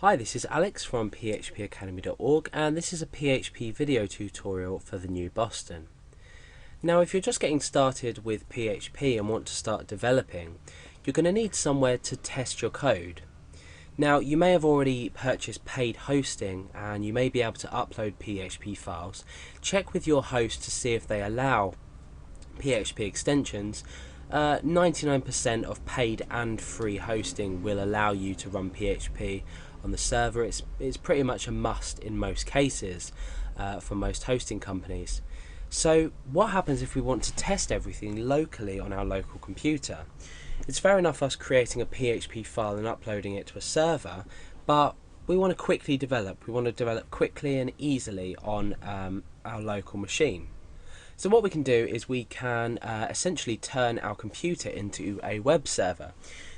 Hi, this is Alex from phpacademy.org, and this is a PHP video tutorial for the new Boston. Now, if you're just getting started with PHP and want to start developing, you're going to need somewhere to test your code. Now, you may have already purchased paid hosting and you may be able to upload PHP files. Check with your host to see if they allow PHP extensions. 99% of paid and free hosting will allow you to run PHP on the server. It's pretty much a must in most cases for most hosting companies. So what happens if we want to test everything locally on our local computer? It's fair enough us creating a PHP file and uploading it to a server, but we want to quickly develop. We want to develop quickly and easily on our local machine. So what we can do is we can essentially turn our computer into a web server.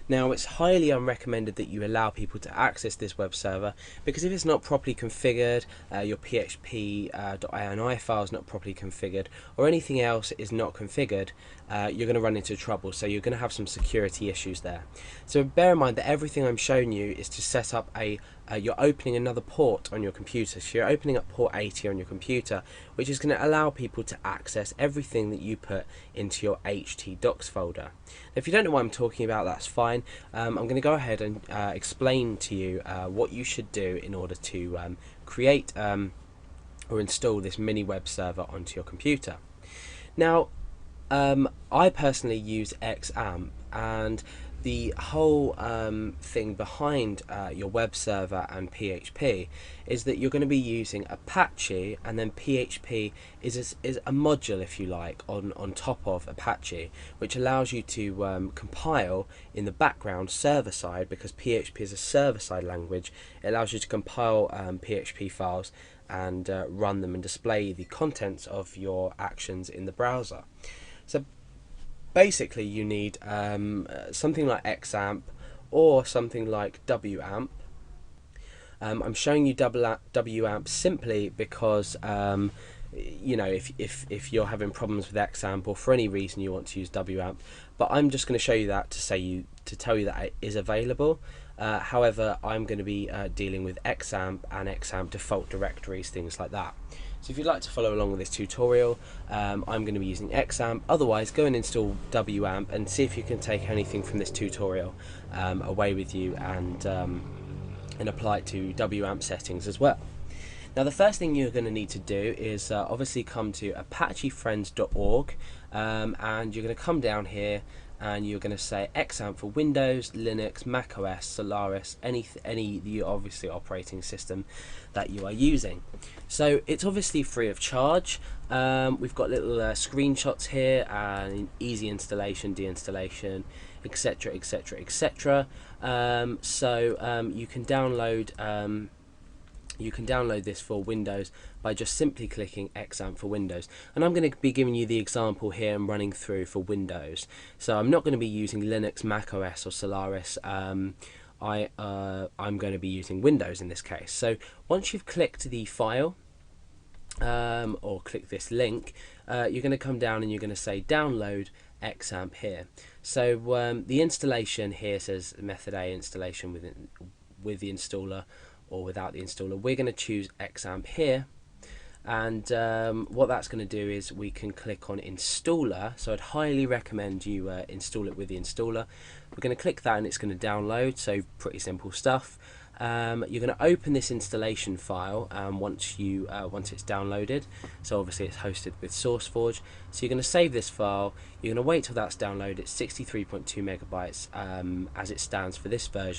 Now, it's highly unrecommended that you allow people to access this web server, because if it's not properly configured, your php.ini file is not properly configured, or anything else is not configured, you're going to run into trouble. So you're going to have some security issues there. So bear in mind that everything I'm showing you is to set up you're opening another port on your computer. So you're opening up port 80 on your computer, which is going to allow people to access everything that you put into your htdocs folder. Now, if you don't know what I'm talking about, that's fine. I'm going to go ahead and explain to you what you should do in order to create or install this mini web server onto your computer. Now, I personally use XAMPP, and the whole thing behind your web server and PHP is that you're going to be using Apache, and then PHP is a module, if you like, on top of Apache, which allows you to compile in the background server side, because PHP is a server side language. It allows you to compile PHP files and run them and display the contents of your actions in the browser. So basically you need something like XAMPP or something like WAMP. I'm showing you WAMP simply because you know, if you're having problems with XAMPP or for any reason you want to use WAMP, but I'm just going to show you that to tell you that it is available. However, I'm going to be dealing with XAMPP and XAMPP default directories, things like that. So if you'd like to follow along with this tutorial, I'm going to be using XAMPP. Otherwise, go and install WAMP and see if you can take anything from this tutorial away with you and apply it to WAMP settings as well. Now, the first thing you're going to need to do is obviously come to apachefriends.org, and you're going to come down here and you're going to say XAMPP for Windows, Linux, Mac OS, Solaris, any the obviously operating system that you are using. So it's obviously free of charge. We've got little screenshots here, and easy installation, deinstallation, etc, etc, etc. So you can download this for Windows by just simply clicking XAMPP for Windows, and I'm going to be giving you the example here and running through for Windows. So I'm not going to be using Linux, Mac OS or Solaris. I'm going to be using Windows in this case. So once you've clicked the file or click this link, you're going to come down and you're going to say download XAMPP here. So the installation here says method A, installation with the installer or without the installer. We're going to choose XAMPP here, and what that's going to do is we can click on installer. So I'd highly recommend you install it with the installer. We're going to click that and it's going to download, so pretty simple stuff. You're going to open this installation file once it's downloaded. So obviously it's hosted with SourceForge. So you're going to save this file. You're going to wait till that's downloaded. It's 63.2 megabytes as it stands for this version.